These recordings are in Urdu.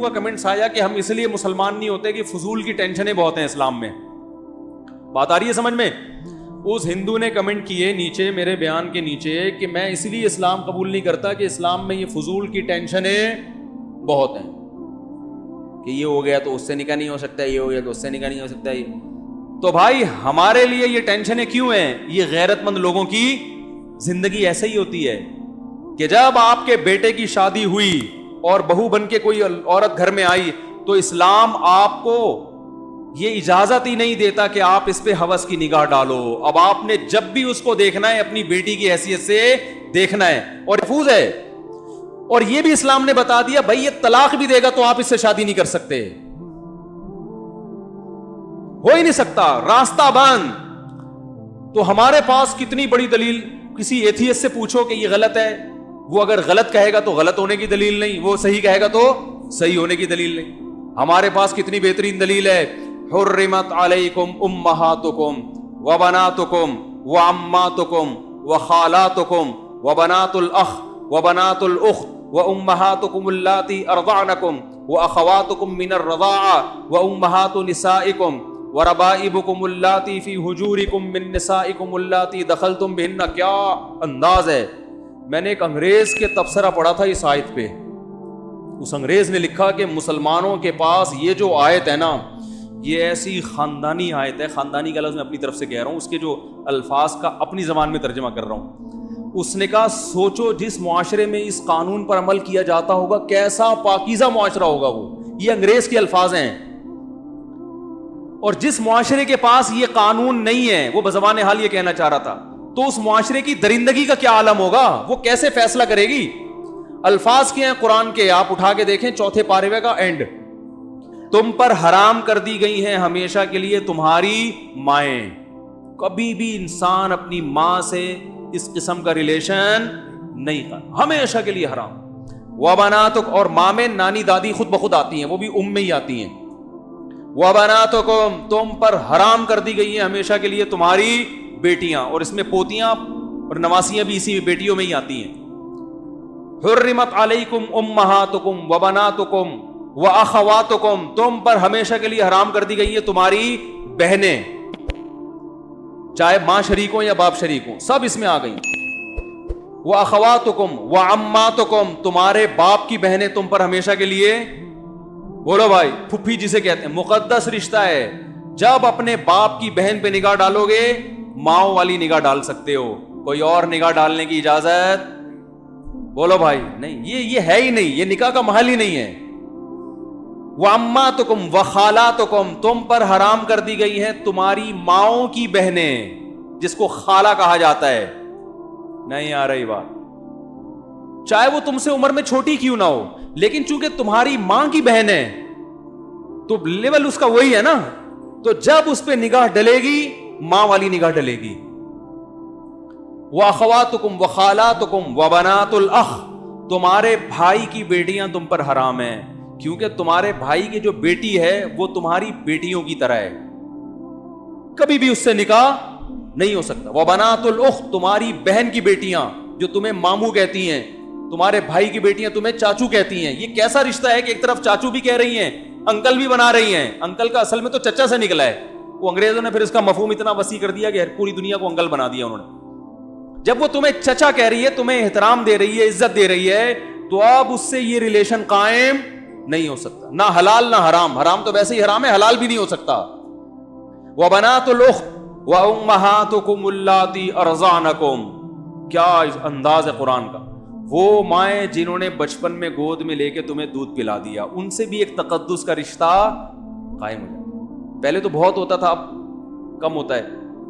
کا کمنٹس آیا کہ ہم اس لیے مسلمان نہیں ہوتے کہ فضول کی ٹینشنیں بہت ہیں اسلام میں. بات آ رہی ہے سمجھ میں؟ اس ہندو نے کمنٹ کیے نیچے میرے بیان کے نیچے کہ میں اس لیے اسلام قبول نہیں کرتا کہ اسلام میں یہ فضول کی ٹینشنیں بہت ہیں, کہ یہ ہو گیا تو اس سے نکاح نہیں ہو سکتا, یہ ہو گیا تو اس سے نکاح نہیں ہو سکتا. تو بھائی ہمارے لیے یہ ٹینشنیں کیوں ہیں؟ یہ غیرت مند لوگوں کی زندگی ایسے ہی ہوتی ہے کہ جب آپ کے بیٹے کی شادی ہوئی اور بہو بن کے کوئی عورت گھر میں آئی تو اسلام آپ کو یہ اجازت ہی نہیں دیتا کہ آپ اس پہ ہوس کی نگاہ ڈالو. اب آپ نے جب بھی اس کو دیکھنا ہے اپنی بیٹی کی حیثیت سے دیکھنا ہے, اور محفوظ ہے. اور یہ بھی اسلام نے بتا دیا بھائی یہ طلاق بھی دے گا تو آپ اس سے شادی نہیں کر سکتے, ہو ہی نہیں سکتا, راستہ بند. تو ہمارے پاس کتنی بڑی دلیل, کسی ایتھیسٹ سے پوچھو کہ یہ غلط ہے, وہ اگر غلط کہے گا تو غلط ہونے کی دلیل نہیں, وہ صحیح کہے گا تو صحیح ہونے کی دلیل نہیں. ہمارے پاس کتنی بہترین دلیل ہے, حرمت علیکم امہاتکم وبناتکم وعماتکم وخالاتکم وبنات الاخ وبنات الاخت وامہاتکم اللاتی ارضعنکم واخواتکم من الرضاعہ وامہات نسائکم وربائبکم اللاتی فی حجورکم من نسائکم اللاتی دخلتم بہن. کیا انداز ہے. میں نے ایک انگریز کے تبصرہ پڑھا تھا اس آیت پہ. اس انگریز نے لکھا کہ مسلمانوں کے پاس یہ جو آیت ہے نا یہ ایسی خاندانی آیت ہے, خاندانی کا لفظ میں اپنی طرف سے کہہ رہا ہوں, اس کے جو الفاظ کا اپنی زبان میں ترجمہ کر رہا ہوں. اس نے کہا سوچو جس معاشرے میں اس قانون پر عمل کیا جاتا ہوگا کیسا پاکیزہ معاشرہ ہوگا وہ. یہ انگریز کے الفاظ ہیں. اور جس معاشرے کے پاس یہ قانون نہیں ہے, وہ بزبان حال یہ کہنا چاہ رہا تھا, تو اس معاشرے کی درندگی کا کیا عالم ہوگا, وہ کیسے فیصلہ کرے گی. الفاظ کیا ہیں قرآن کے, آپ اٹھا کے دیکھیں چوتھے پارے کا اینڈ, تم پر حرام کر دی گئی ہیں ہمیشہ کے لیے تمہاری مائیں. کبھی بھی انسان اپنی ماں سے اس قسم کا ریلیشن نہیں کر, ہمیشہ کے لیے حرام. وبناتک, اور ماں میں نانی دادی خود بخود آتی ہیں, وہ بھی ام میں ہی آتی ہیں. وبناتکم, تم پر حرام کر دی گئی ہیں ہمیشہ کے لیے تمہاری بیٹیاں, اور اس میں پوتیاں اور نواسیاں بھی اسی بیٹیوں میں ہی آتی ہیں. حرمت علیکم امہاتکم وبناتکم واخواتکم, تم پر ہمیشہ کے لیے حرام کر دی گئی ہیں تمہاری بہنیں, چاہے ماں شریک ہوں یا باپ شریک ہوں, سب اس میں آ گئی. واخواتکم وعماتکم, تمہارے باپ کی بہنیں تم پر ہمیشہ کے لیے, بولو بھائی, پھپھی جسے کہتے ہیں, مقدس رشتہ ہے. جب اپنے باپ کی بہن پہ نگاہ ڈالو گے ماؤں والی نگاہ ڈال سکتے ہو, کوئی اور نگاہ ڈالنے کی اجازت, بولو بھائی, نہیں. یہ ہے ہی نہیں, یہ نکاح کا محل ہی نہیں ہے. وَأَمَّاتُكُمْ وَخَالَاتُكُمْ, تم پر حرام کر دی گئی ہیں تمہاری ماؤں کی بہنیں, جس کو خالہ کہا جاتا ہے. نہیں آ رہی بات, چاہے وہ تم سے عمر میں چھوٹی کیوں نہ ہو, لیکن چونکہ تمہاری ماں کی بہن ہے تو لیول اس کا وہی ہے نا, تو جب اس پہ نگاہ ڈلے گی ماں والی نگاہ ڈلے گی. وَأَخَوَاتُكُمْ وَخَالَاتُكُمْ وَبَنَاتُ الْأَخِ, تمہارے بھائی کی بیٹیاں تم پر حرام ہیں, کیونکہ تمہارے بھائی کی جو بیٹی ہے وہ تمہاری بیٹیوں کی طرح ہے, کبھی بھی اس سے نکاح نہیں ہو سکتا. وَبَنَاتُ الْأُخْتِ, تمہاری بہن کی بیٹیاں جو تمہیں ماموں کہتی ہیں, تمہارے بھائی کی بیٹیاں تمہیں چاچو کہتی ہیں. یہ کیسا رشتہ ہے کہ ایک طرف چاچو بھی کہہ رہی ہیں, انکل بھی بنا رہی ہیں. انکل کا اصل میں تو چچا سے نکلا ہے, وہ انگریزوں نے پھر اس کا مفہوم اتنا وسیع کر دیا کہ پوری دنیا کو انکل بنا دیا انہوں نے. جب وہ تمہیں چچا کہہ رہی ہے, تمہیں احترام دے رہی ہے, عزت دے رہی ہے, تو اب اس سے یہ ریلیشن قائم نہیں ہو سکتا, نہ حلال نہ حرام. حرام تو ویسے ہی حرام ہے, حلال بھی نہیں ہو سکتا. وَبَنَاتُ الْأُخْتِ وَأُمَّهَاتُكُمُ اللَّاتِي أَرْضَعْنَكُمْ, کیا انداز ہے قرآن کا. وہ مائیں جنہوں نے بچپن میں گود میں لے کے تمہیں دودھ پلا دیا, ان سے بھی ایک تقدس کا رشتہ قائم ہو جاتا. پہلے تو بہت ہوتا تھا, اب کم ہوتا ہے.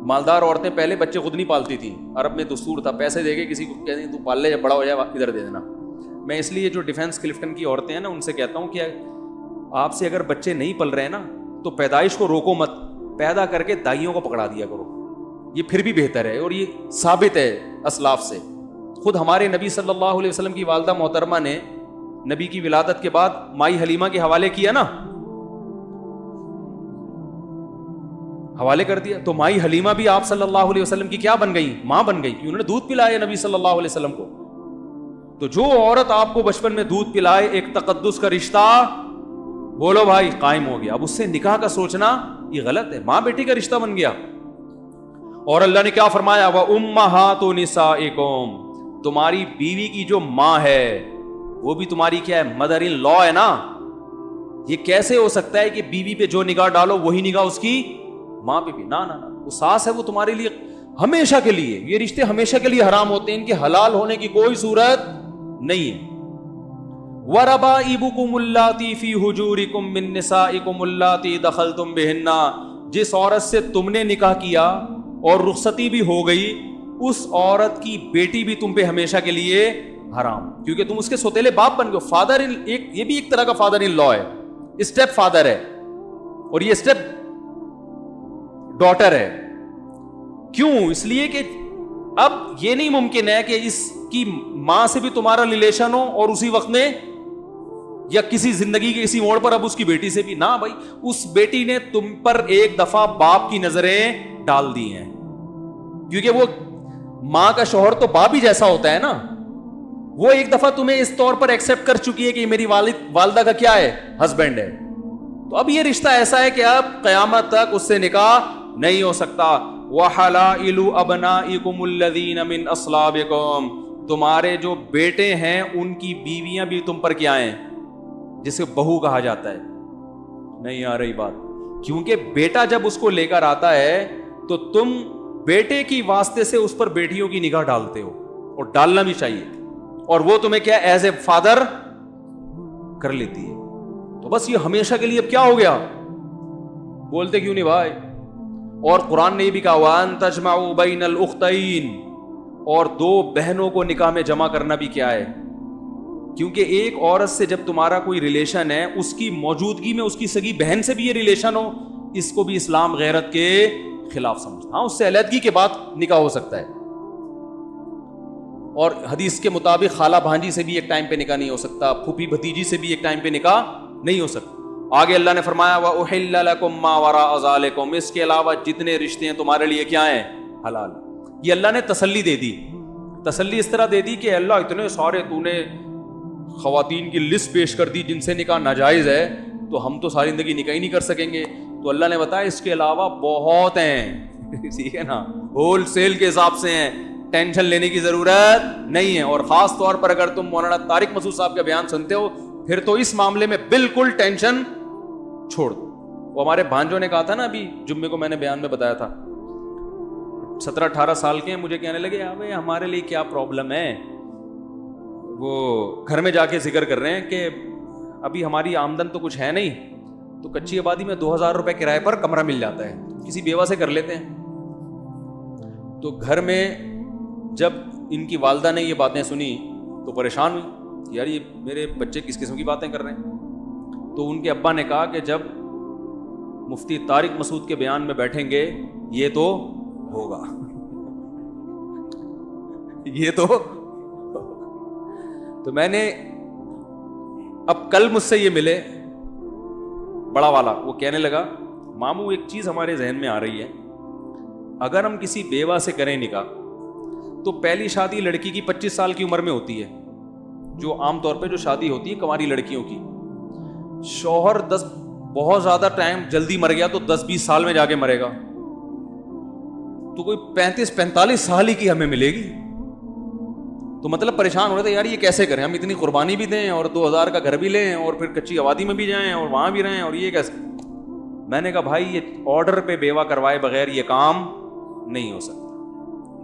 مالدار عورتیں پہلے بچے خود نہیں پالتی تھیں, عرب میں دستور تھا, پیسے دے کے کسی کو کہتے ہیں تو پال لے, جب بڑا ہو جائے ادھر دے دینا. میں اس لیے جو ڈیفینس کلفٹن کی عورتیں ہیں نا ان سے کہتا ہوں کہ آپ سے اگر بچے نہیں پل رہے ہیں نا تو پیدائش کو روکو مت, پیدا کر کے دائیوں کو پکڑا دیا کرو, یہ پھر بھی بہتر ہے. اور یہ ثابت ہے اسلاف سے. خود ہمارے نبی صلی اللہ علیہ وسلم کی والدہ محترمہ نے نبی کی ولادت کے بعد مائی حلیمہ کے حوالے کیا نا, حوالے کر دیا, تو مائی حلیمہ بھی آپ صلی اللہ علیہ وسلم کی کیا بن گئی, ماں بن گئی, کہ انہوں نے دودھ پلایا نبی صلی اللہ علیہ وسلم کو. تو جو عورت آپ کو بچپن میں دودھ پلائے ایک تقدس کا رشتہ بولو بھائی قائم ہو گیا. اب اس سے نکاح کا سوچنا یہ غلط ہے, ماں بیٹی کا رشتہ بن گیا. اور اللہ نے کیا فرمایا, وَأُمَّهَاتُ نِسَائِكُمْ, تمہاری بیوی کی جو ماں ہے وہ بھی تمہاری کیا ہے, مدر ان لا ہے نا. یہ کیسے ہو سکتا ہے کہ بیوی پہ جو نگاہ ڈالو وہی نگاہ اس کی ماں پہ بھی؟ نہ نہ نہ, وہ ساس ہے, وہ تمہارے لیے ہمیشہ کے لیے, یہ رشتے ہمیشہ کے لیے حرام ہوتے ہیں, ان کے حلال ہونے کی کوئی صورت نہیں ہے. وَرَبَائِبُكُمُ اللَّاتِي فِي حُجُورِكُم مِّن نِّسَائِكُمُ اللَّاتِي دَخَلْتُم بِهِنَّ, جس عورت سے تم نے نکاح کیا اور رخصتی بھی ہو گئی, اس عورت کی بیٹی بھی تم پہ ہمیشہ کے لیے حرام, کیونکہ تم اس کے سوتیلے باپ بن گئے. فادر ان, یہ بھی ایک طرح کا فادر ان لا ہے, اسٹیپ فادر ہے, اور یہ اسٹیپ ڈاٹر ہے. کیوں؟ اس لیے کہ اب یہ نہیں ممکن ہے کہ اس کی ماں سے بھی تمہارا ریلیشن ہو اور اسی وقت میں یا کسی زندگی کے کسی موڑ پر اب اس کی بیٹی سے بھی نہ. بھائی اس بیٹی نے تم پر ایک دفعہ باپ کی نظریں ڈال دی ہیں, کیونکہ وہ ماں کا شوہر تو باپ ہی جیسا ہوتا ہے نا. وہ ایک دفعہ تمہیں اس طور پر ایکسپٹ کر چکی ہے کہ یہ میری والدہ کا کیا ہے, ہسبینڈ ہے. تو اب یہ رشتہ ایسا ہے کہ اب قیامت تک اس سے نکاح نہیں ہو سکتا. وَحَلَائِلُ أَبْنَائِكُمُ الَّذِينَ مِنْ أَصْلَابِكُمْ, تمہارے جو بیٹے ہیں ان کی بیویاں بھی تم پر کیا ہیں, جسے بہو کہا جاتا ہے. نہیں آ رہی بات؟ کیونکہ بیٹا جب اس کو لے کر آتا ہے تو تم بیٹے کی واسطے سے اس پر بیٹیوں کی نگاہ ڈالتے ہو, اور ڈالنا بھی چاہیے, اور وہ تمہیں کیا ایز اے فادر کر لیتی ہے. تو بس یہ ہمیشہ کے لیے اب کیا ہو گیا, بولتے کیوں نہیں بھائی؟ اور قرآن نے یہ بھی کہا وَأَن تَجْمَعُوا بَيْنَ الْأُخْتَيْنِ, اور دو بہنوں کو نکاح میں جمع کرنا بھی کیا ہے, کیونکہ ایک عورت سے جب تمہارا کوئی ریلیشن ہے, اس کی موجودگی میں اس کی سگی بہن سے بھی یہ ریلیشن ہو, اس کو بھی اسلام غیرت کے خلاف سمجھتا. ہاں اس سے علیحدگی کے بعد نکاح ہو سکتا ہے, اور حدیث کے مطابق خالہ بھانجی سے بھی ایک ٹائم پہ نکاح نہیں ہو سکتا, پھوپھی بھتیجی سے بھی ایک ٹائم پہ نکاح نہیں ہو سکتا. آگے اللہ نے فرمایا وَأُحِلَّ لَكُم مَّا وَرَاءَ ذَلِكُمْ, اس کے علاوہ جتنے رشتے ہیں تمہارے لیے کیا ہیں, حلال. یہ اللہ نے تسلی دے دی. تسلی اس طرح دے دی کہ اللہ اتنے سارے تو نے خواتین کی لسٹ پیش کر دی جن سے نکاح ناجائز ہے, تو ہم تو ساری زندگی نکاح ہی نہیں کر سکیں گے. تو اللہ نے بتایا اس کے علاوہ بہت ہیں, ٹھیک ہے نا, ہول سیل کے حساب سے ہیں, ٹینشن لینے کی ضرورت نہیں ہے. اور خاص طور پر اگر تم مولانا طارق مسعود صاحب کا بیان سنتے ہو پھر تو اس معاملے میں بالکل ٹینشن چھوڑ دو. وہ ہمارے بھانجوں نے کہا تھا نا, ابھی جمعے کو میں نے بیان میں بتایا تھا, 17-18 سال کے ہیں, مجھے کہنے لگے ابے ہمارے لیے کیا پرابلم ہے. وہ گھر میں جا کے ذکر کر رہے ہیں کہ ابھی ہماری آمدن تو کچھ ہے نہیں, تو کچی آبادی میں 2000 روپے کرائے پر کمرہ مل جاتا ہے, کسی بیوہ سے کر لیتے ہیں. تو گھر میں جب ان کی والدہ نے یہ باتیں سنی تو پریشان ہوئی, یار یہ میرے بچے کس قسم کی باتیں کر رہے ہیں. تو ان کے ابا نے کہا کہ جب مفتی طارق مسعود کے بیان میں بیٹھیں گے یہ تو ہوگا, یہ تو میں نے اب کل مجھ سے یہ ملے بڑا والا, وہ کہنے لگا ماموں ایک چیز ہمارے ذہن میں آ رہی ہے, اگر ہم کسی بیوہ سے کریں نکاح تو پہلی شادی لڑکی کی 25 سال کی عمر میں ہوتی ہے, جو عام طور پہ جو شادی ہوتی ہے کنواری لڑکیوں کی. شوہر بہت زیادہ ٹائم جلدی مر گیا تو 10-20 سال میں جا کے مرے گا, تو کوئی 35-45 سال ہی کی ہمیں ملے گی. تو مطلب پریشان ہو رہے تھے یار یہ کیسے کریں, ہم اتنی قربانی بھی دیں اور 2000 کا گھر بھی لیں اور پھر کچی آبادی میں بھی جائیں اور وہاں بھی رہیں, اور یہ کیسے. میں نے کہا بھائی یہ آرڈر پہ بیوہ کروائے بغیر یہ کام نہیں ہو سکتا.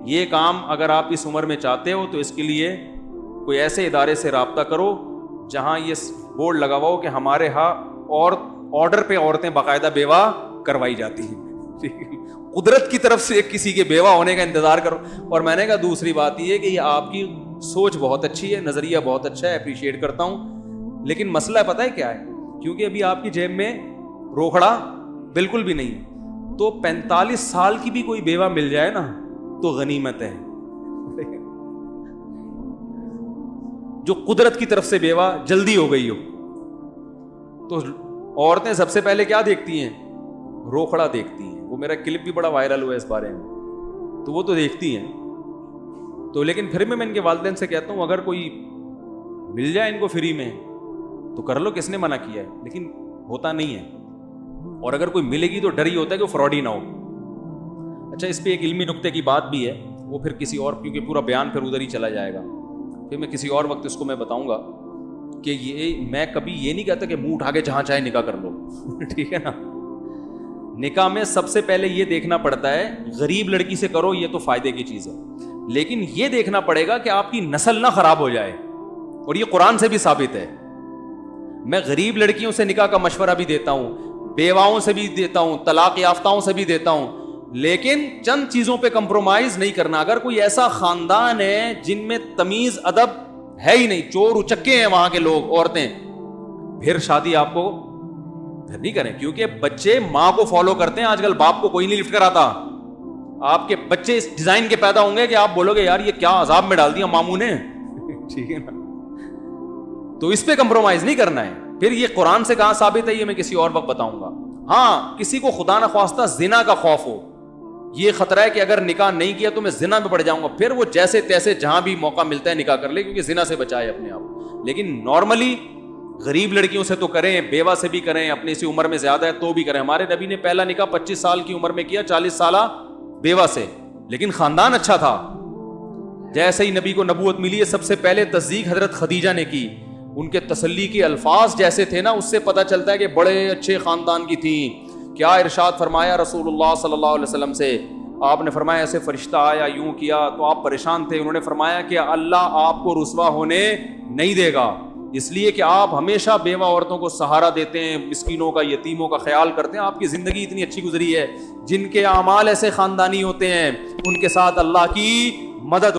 یہ کام اگر آپ اس عمر میں چاہتے ہو تو اس کے لیے کوئی ایسے ادارے سے رابطہ کرو جہاں یہ بورڈ لگا ہوا ہو کہ ہمارے ہاں اور آرڈر پہ عورتیں باقاعدہ بیوہ کروائی جاتی ہیں. قدرت کی طرف سے کسی کے بیوہ ہونے کا انتظار کرو. اور میں نے کہا دوسری بات یہ کہ یہ آپ کی سوچ بہت اچھی ہے, نظریہ بہت اچھا ہے, اپریشیٹ کرتا ہوں, لیکن مسئلہ پتہ ہے کیا ہے, کیونکہ ابھی آپ کی جیب میں روکھڑا بالکل بھی نہیں, تو 45 سال کی بھی کوئی بیوہ مل جائے نا تو غنیمت ہے. جو قدرت کی طرف سے بیوہ جلدی ہو گئی ہو, تو عورتیں سب سے پہلے کیا دیکھتی ہیں, روکھڑا دیکھتی ہیں. وہ میرا کلپ بھی بڑا وائرل ہوا ہے اس بارے میں, تو وہ تو دیکھتی ہیں. تو لیکن پھر میں ان کے والدین سے کہتا ہوں اگر کوئی مل جائے ان کو فری میں تو کر لو, کس نے منع کیا ہے, لیکن ہوتا نہیں ہے, اور اگر کوئی ملے گی تو ڈر ہی ہوتا ہے کہ وہ فراڈ ہی نہ ہو. اچھا, اس پہ ایک علمی نقطے کی بات بھی ہے, وہ پھر کسی اور, کیونکہ پورا بیان پھر ادھر ہی چلا جائے گا, پھر میں کسی اور وقت اس کو میں بتاؤں گا کہ یہ میں کبھی یہ نہیں کہتا کہ منہ اٹھا کے جہاں چاہے نکاح کر لو. ٹھیک ہے نا, نکاح میں سب سے پہلے یہ دیکھنا پڑتا ہے, غریب لڑکی سے کرو یہ تو فائدے کی چیز ہے, لیکن یہ دیکھنا پڑے گا کہ آپ کی نسل نہ خراب ہو جائے, اور یہ قرآن سے بھی ثابت ہے. میں غریب لڑکیوں سے نکاح کا مشورہ بھی دیتا ہوں, بیواؤں سے بھی دیتا ہوں, طلاق یافتاؤں سے بھی دیتا ہوں, لیکن چند چیزوں پہ کمپرومائز نہیں کرنا. اگر کوئی ایسا خاندان ہے جن میں تمیز ادب ہے ہی نہیں, چور اچکے ہیں وہاں کے لوگ, عورتیں, پھر شادی آپ کو پھر نہیں کریں, کیونکہ بچے ماں کو فالو کرتے ہیں. آج کل باپ کو کوئی نہیں لفٹ کراتا. آپ کے بچے اس ڈیزائن کے پیدا ہوں گے کہ آپ بولو گے یار یہ کیا عذاب میں ڈال دیا ماموں نے. ٹھیک ہے نا, تو اس پہ کمپرومائز نہیں کرنا ہے. پھر یہ قرآن سے کہاں ثابت ہے یہ میں کسی اور وقت بتاؤں گا. ہاں, کسی کو خدا نہ خواستہ زنا کا خوف ہو, یہ خطرہ ہے کہ اگر نکاح نہیں کیا تو میں زنا میں پڑ جاؤں گا, پھر وہ جیسے تیسے جہاں بھی موقع ملتا ہے نکاح کر لے, کیونکہ زنا سے بچائے اپنے آپ. لیکن نارملی غریب لڑکیوں سے تو کریں, بیوہ سے بھی کریں, اپنی سی عمر میں زیادہ ہے تو بھی کریں. ہمارے نبی نے پہلا نکاح 25 سال کی عمر میں کیا, 40 سالہ بیوہ سے, لیکن خاندان اچھا تھا. جیسے ہی نبی کو نبوت ملی ہے سب سے پہلے تصدیق حضرت خدیجہ نے کی. ان کے تسلی کے الفاظ جیسے تھے نا, اس سے پتہ چلتا ہے کہ بڑے اچھے خاندان کی تھیں. کیا ارشاد فرمایا رسول اللہ صلی اللہ علیہ وسلم سے, آپ نے فرمایا ایسے فرشتہ آیا یوں کیا تو آپ پریشان تھے. انہوں نے فرمایا کہ اللہ آپ کو رسوا ہونے نہیں دے گا, اس لیے کہ آپ ہمیشہ بیوہ عورتوں کو سہارا دیتے ہیں, مسکینوں کا, یتیموں کا خیال کرتے ہیں. آپ کی زندگی اتنی اچھی گزری ہے. جن کے اعمال ایسے خاندانی ہوتے ہیں ان کے ساتھ اللہ کی مدد